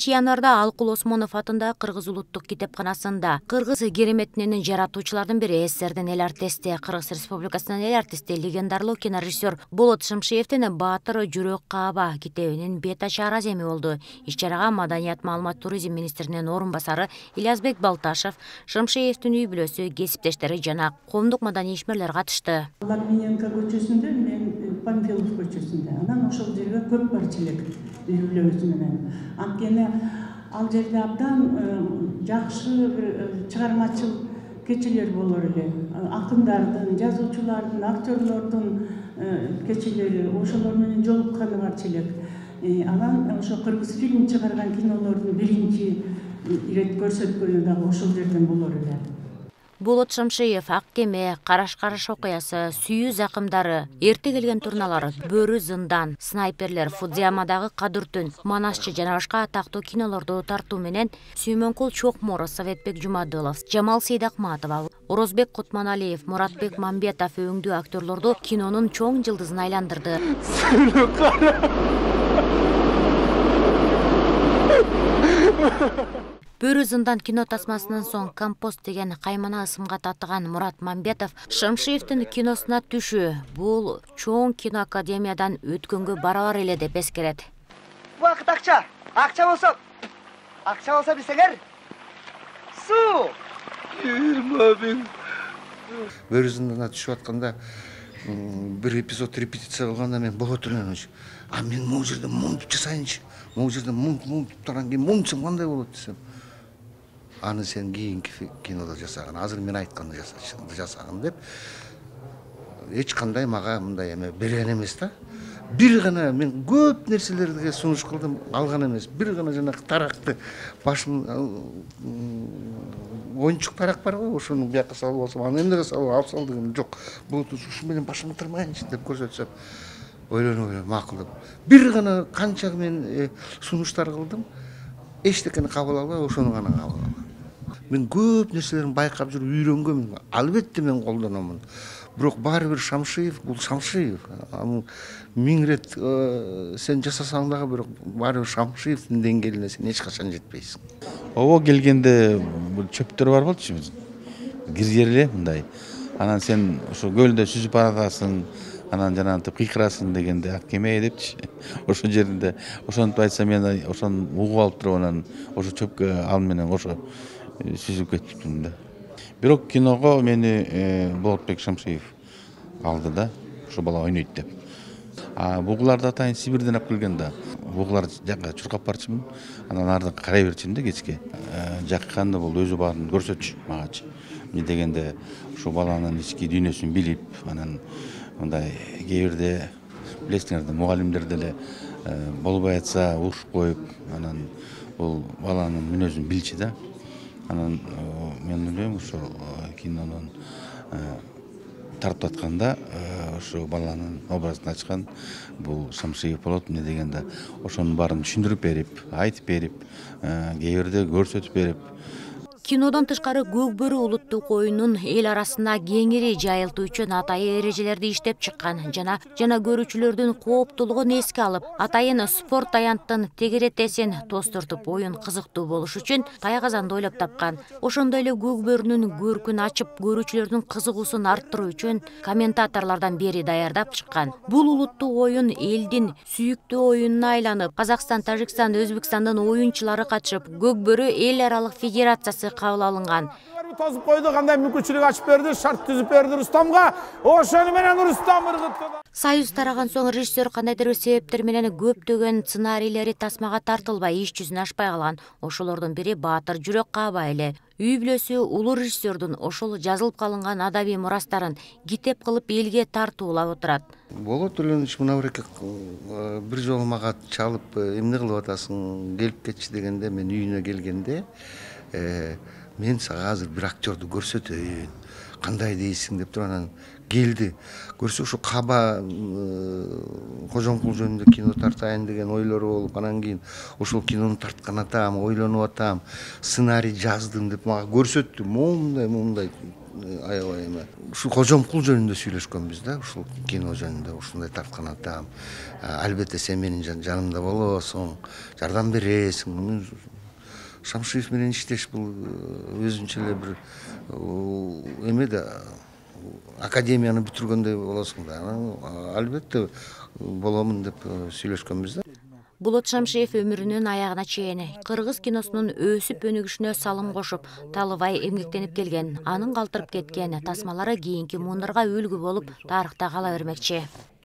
Январда Алкул Осмонов атындагы Кыргыз улуттук китепканасында кыргыз кереметинин жаратуучулардын бири СССРдин эл артисти, Кыргыз Республикасынын эл артисти, легендарлуу кинорежиссер Болот Шымшиевдин Баатыр жүрөк кааба китебинин бет ачар аземи болду. Иш-чарага Маданият, маалымат, туризм министринин орун басары Ильязбек Балташев, Шымшиевдин үй бүлөсү, кесиптештери жана коомдук маданий ишмерлер катышты. Ларминенко көчөсүндө, мен Панфилов көчөсүндө. Анан ошол жерге көп барчу элек үй бүлөбүз менен. Анткени ал жерде абдан жакшы бир чыгармачыл кечелер болор эле. Акындардын, жазуучулардын, актерлордун кечелери ошолор менен жолукканы барчу элек. Анан ошо кыргыз фильм чыгарган кинолордун биринчи ирет көрсөткөнү дагы ошол жерден болор эле. Болот Шымшиев, Ак кеме, Караш окуясы, Сүйүү закымдары, Эрте келген турналар, Бөрү зындан, Снайперлер, Фудзиямадагы Кадыртүн, Манашчы жана башка атактуу кинолорду тартуу менен Сүймөнкул Чокмор, Советбек Жумадылов, Жамал Сейдакматова, Орозбек Кутманалиев, Муратбек Мамбетов өңдүү актерлорду кинонун чоң жылдызына айландырды. Бөрү зындан кино тасмасынан соң Компост деген каймана ысымга татыган Мурат Мамбетов Шымшиевдин киносуна түшүү бул чоң кино академиядан өткөнгө барабар эле деп эскерет. Убакыт акча болсо билсеңер, суу 20 000. Бөрү зынданына түшүп атканда бир эпизод репетиция болгондо мен Болотунан мен могу жерде мынтип жасайынчы, могу жерде мынтип турган кийин мынтсам кандай болот десем. Аны сен кийинки кинода жасаган, азыр мен айтканды жасаган деп эч кандай мага мындай эме берген эмес да. Бир гана мен көп нерселерге сунуш кылдым, алган эмес. Бир гана жанагы таракты башын оюнчук тарак бар го, ошону бияка салып алсам, аны эмнеге алып сал деген жок. Бул ушу менен башымды тырмайынчы деп көрсөтсөм, ойлонуп макул деп. Бир гана канча мен сунуштар кылдым, эчтекени кабыл албай, ошону гана кабыл алгам. Мен көп нерселерин байкап жүрүп үйрөнгөнмүн. Албетте мен колдономун. Бирок баары бир Шамшиев, бул Шамшиев. Миң рет сен жасасаң дагы бирок баары бир Шамшиевдин деңгээлине сен эч качан жетпейсиң. Ого келгенде бул чөптөр бар болчу. Киржер эле мындай. Анан сен ошо көлдө сүзүп баратасың, анан жанагынтип кыйкырасың дегенде Ак кеме депчи. Ошо жеринде ошонтип айтса мен ошону угуп алып туруп анан ошо чөпкө ал менен ошо сүзүп кетиптин да. Бирок киного мени Болотбек Шымшиев алды да, ошо бала ойнойт деп. Бугуларды атайын Сибирден алып келген да. Бугулар жакка чуркап барчымын. Анан арды карай берчимин да кечке. Жакканда бул өзү баарын көрсөтчү магачы. Эмне дегенде ошо баланын ички дүйнөсүн билип, анан мындай кээ бирде билесиңер да мугалимдер деле болбой атса урушуп коюп, анан бул баланын мүнөзүн билчи да. Анан мен ойлойм ошо кинонун тартып атканда ошо баланын образын ачкан бул Шамшиев болот. Эмне дегенде ошонун баарын түшүндүрүп берип, айтып берип, кээ бирде көрсөтүп берип. Кинодон тышкары Көк бөрү улуттук оюнун эл арасына кеңири жайылтуу үчүн атайын эрежелерди иштеп чыккан жана көрүүчүлөрдүн кооптуулугун эске алып, атайын спорт аянттын тегеретесин тостуртуп оюн кызыктуу болуш үчүн тайгазанды ойлоп тапкан. Ошондой эле Көк бөрүнүн көркүн ачып, көрүүчүлөрдүн кызыгуусун арттыруу үчүн комментаторлордон бери даярдап чыккан. Бул улуттук оюн элдин сүйүктүү оюнуна айланып, Казакстан, Тажикстан, Өзбекстандын оюнчулары катышып, Көк бөрү эл аралык федерациясы кабыл алынган. Тозуп койду, кандай мүмкүнчүлүк ачып берди, шарт түзүп берди Рустамга. Ошону менен Рустам ыргытты. Союз тараган соң режиссер кандайдыр бир себептер менен көптөгөн сценарийлери тасмага тартылбай, иш жүзүнө ашпай калган. Ошолордун бири Баатыр жүрөк кааба эле. Үй бүлөсү улуу режиссердун ошол жазылып калынган адабий мурастарын китеп кылып элге тартуулап отурат. Болот Өлөнүч мынабыреке бир жолу мага чалып, эмне кылып атасың, келип кетчи дегенде, мен үйүнө келгенде мен сага азыр бир актерду көрсөтөйүн, кандай дейсиң деп туруп анан келди. Көрсө ушу Каба Кожомкул жөнүндө кино тартайын деген ойлору болуп, анан кийин ошол кинону тарткан атам, ойлонуп атам, сценарий жаздым деп мага көрсөттү. Мондай аябай эме ушул кожомкул жөнүндө сүйлөшкөнбүз да, ушул кино жөнүндө ушундай тарткан атам. Албетте сен менин жанымда болосуң, жардам бересиң. Шамшиев менен иштеш бул өзүнчө эле бир эме да, академияны бүтүргөндөй болосуң да. Албетте боломун деп сүйлөшкөнбүз да. Болот Шамшиев өмүрүнүн аягына чейин кыргыз киносунун өсүп өнүгүшүнө салым кошуп, талыбай эмгектенип келген. Анын калтырып кеткен тасмалары кийинки муундарга үлгү болуп тарыхта кала бермекчи.